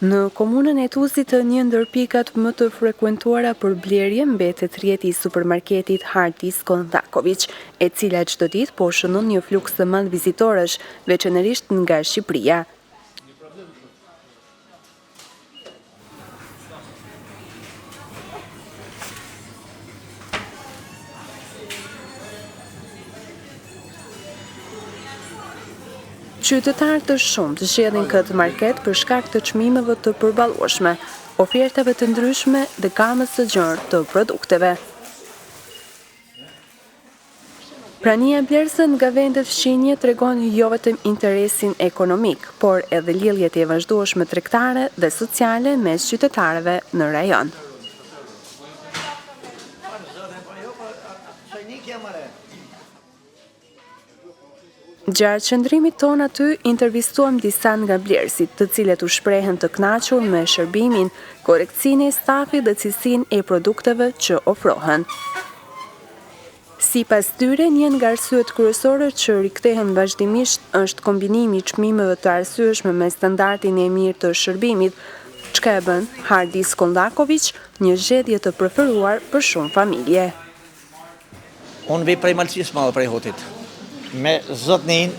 Në komunën e Tuzit, një ndër pikat më të frekuentuara për blerje mbetet rrjeti i supermarketit Hardis Kondakovic, e cila çdo ditë po shënon një fluks të madh vizitorësh, veçanërisht nga Shqipëria. Qytetarë të shumtë zgjedhin këtë market për shkak të çmimeve të përballueshme, ofertave të ndryshme dhe gamës së gjerë të produkteve. Prania blerëse nga vendet fqinje tregon jo vetëm interesin ekonomik, por edhe lidhjet e vazhdueshme tregtare dhe sociale mes qytetarëve në rajon. Gjatë qëndrimit ton aty, intervistuam disa nga blerësit, të cilët u shprehen të kënaqur me shërbimin, korrektësinë e stafit dhe cilësinë e produkteve që ofrohen. Sipas tyre, një nga arsyet kryesore që rikthehen vazhdimisht është kombinimi i çmimeve të arsyeshme me standardin e mirë të shërbimit, çka e bën Hardis Kondakovic një zgjedhje të preferuar për shumë familje. Unë vi prej Malësisë Madhe, prej Hotit. Me zotnin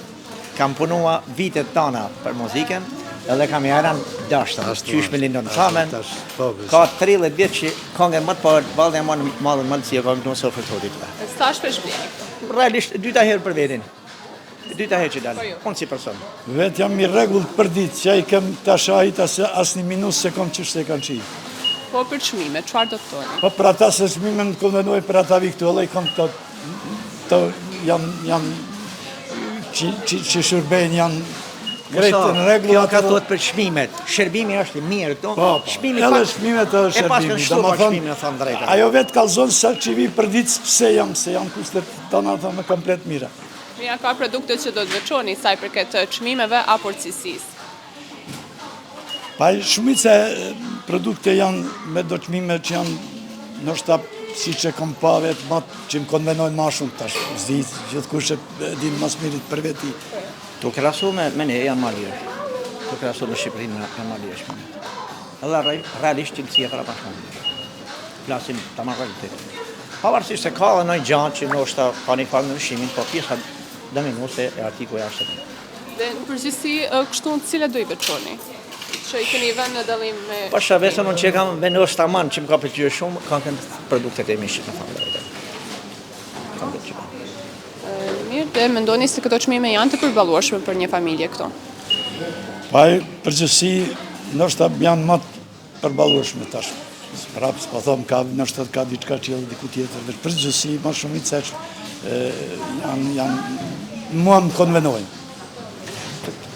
kam punua vitet tana për muzikën, edhe kam jaran dashta, qysh me lindon samen, ka 30 vjetë që këngën më të parë, valde e madhe Malësia ka kënu sofër të Hotit. Sa shpesh bleni? Realisht, 2 herë për vetin. 2 herë që dalë, unë si person. Vetë jam i rregull për ditë, që i kem të shahit asë një minus se kom qështë e kanë qi. Po për çmime, çfarë do të thoni? Po për ata se çmime në konvenoj për ata vi këtu, edhe i kom të janë që shërbejnë janë krejtë në regull. Kjo ka thot për shmimet, shërbimi është mirë këto. Po, edhe shmimet është shërbimi. E pas kanë shtu për shmime, thonë drejta. Ajo vetë kalzon sa që vi për ditë pse jam, se janë kustet të në me komplet mira. Ja ka produkte që do të veçoni saj përket çmimeve apo cilësisë? Pa shumica produkte janë me do çmime që janë ndoshta si që kom pa vetë matë që më konvenojnë ma shumë tash, zditë, gjithë kush e din mas mirit për veti. Tu krasu me ne janë ma lirë. Tu krasu me Shqipërinë janë ma lirë shmimet. Edhe realisht cilësia para pa shumë. Plasim të marrë realitet. Pavarësisht se ka dhe nëjë gjanë që nështë ka një farë në nëshimin, po pjesa dominuese e artikuj ashtë. Dhe në përgjithësi, kështu në cile do i veçoni? Që i keni vend në dallim me... Po shavesën unë që e kam vendosur tamam që më ka pëlqyer shumë, kanë kënë produktet e mishit në familje. Kam pëlqyer. Mirë, dhe mendoni se këto çmime janë të përballueshme për një familje këto? Pa përgjithësi, ndoshta janë më të përballueshme tash. Prapë, po them, ndoshta ka diçka tjetër diku tjetër, veç përgjithësi më shumica janë mua më konvenojnë.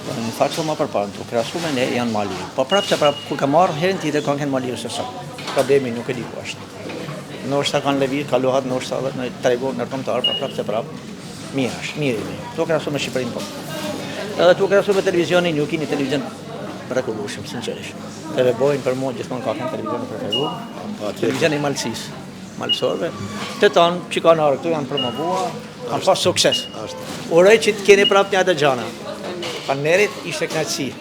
Në fakt më përpara, tu krasu me ne janë ma lirë. Po prapë që prapë, kur ka marrë herën tjetër kanë kënë ma lirë se sa. Problemi nuk e di ku është. Nështë kanë levir, kalohat, nështë në tregon nërkomtarë, po prapë që prapë, mirë është, mirë i. Tu krasu me Shqipërinë po. Edhe tu krasu me televizionin, ju kini televizion mrekullueshëm, sinqerisht. Edhe bojnë për mua gjithmonë ka kënë televizion preferuar, televizion i Malësisë, Malësorëve. Të tonë që kanë arë këtu janë promovua, kanë pas sukses. Uroj që të keni prapë një atë gjana. Panerit ishte knaqësi.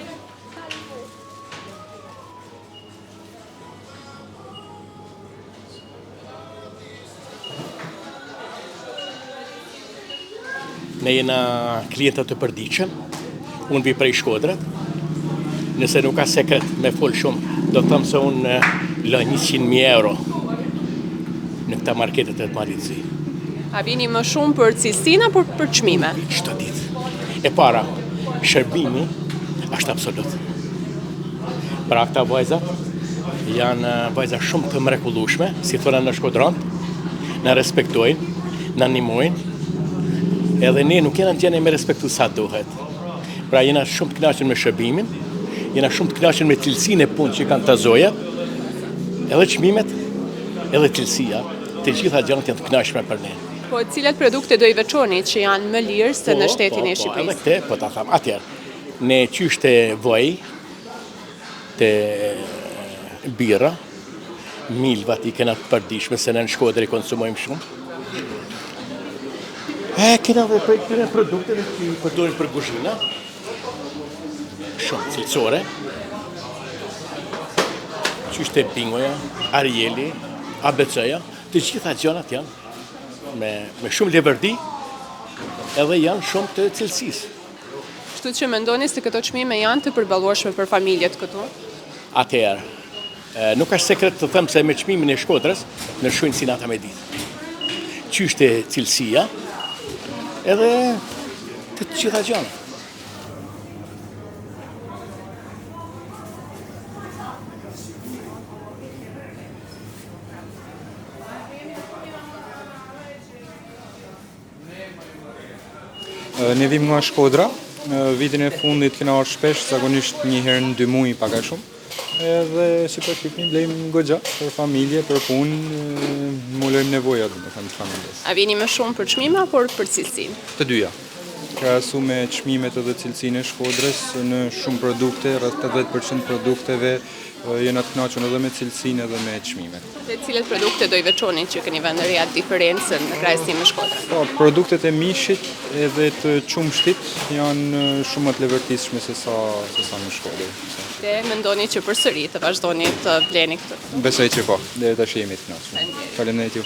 Ne jena klientët të përdiqëm, unë vi prej Shkodrët, nëse nuk ka sekret me full shumë, do të thëmë se unë lë 100.000 euro në këta marketet e të Malizi. A vini më shumë për cilësinë apo për çmime? Çdo ditë. E para, shërbimi është absolut. Pra këta vajzat janë vajza shumë të mrekullueshme, si thonë në Shkodran, na respektojnë, na ndihmojnë, edhe ne nuk jena në gjendje me respektu sa duhet. Pra jena shumë të kënaqur me shërbimin, jena shumë të kënaqur me cilësinë e punës që kanë të zojat, edhe çmimet, edhe cilësia, të gjitha gjërat janë të kënaqshme për ne. Po cilat produkte do i veçoni që janë më lirë se në shtetin e Shqipërisë? Edhe këte, po ta tham, atjerë, ne qysh të vaj, të bira, milvat i kena të përdishme, se ne në Shkodër i konsumojmë shumë. Kena dhe prej këtyre produkteve që i përdorin për kuzhina, shumë cilësore, qyshte Bingoja, Arieli, ABC-ja, të gjitha gjonat janë me shumë leverdi edhe janë shumë të cilësisë. Kështu që mendoni se këto çmime janë të përballueshme për familjet këtu? Atëherë, nuk është sekret të them se me çmimin e Shkodrës në shojnë si nata me ditë. Qyshte cilësia edhe të gjitha gjonat. Ne vim nga Shkodra, vitin e fundit kena ardhur shpesh, zakonisht një herë në 2 muaj pak a shumë. Edhe si po shihni blejmë goxha për familje, për punë, mulojmë nevojat domethënë të familjes. A vini më shumë për çmime apo për cilësinë? Të dyja. Krahasu me çmimet edhe cilësinë e Shkodrës në shumë produkte, rreth 80% produkteve jena të kënaqur edhe me cilësinë edhe me çmimet. Dhe cilat produkte do i veçoni që keni vënë re atë diferencën në krahasim me Shkodrën? Po, produktet e mishit edhe të qumshtit janë shumë më të levertishme se sa në Shkodër. Dhe mendoni që përsëri të vazhdoni të bleni këtë? Besoj që po, deri tash jemi të kënaqur. Faleminderit ju.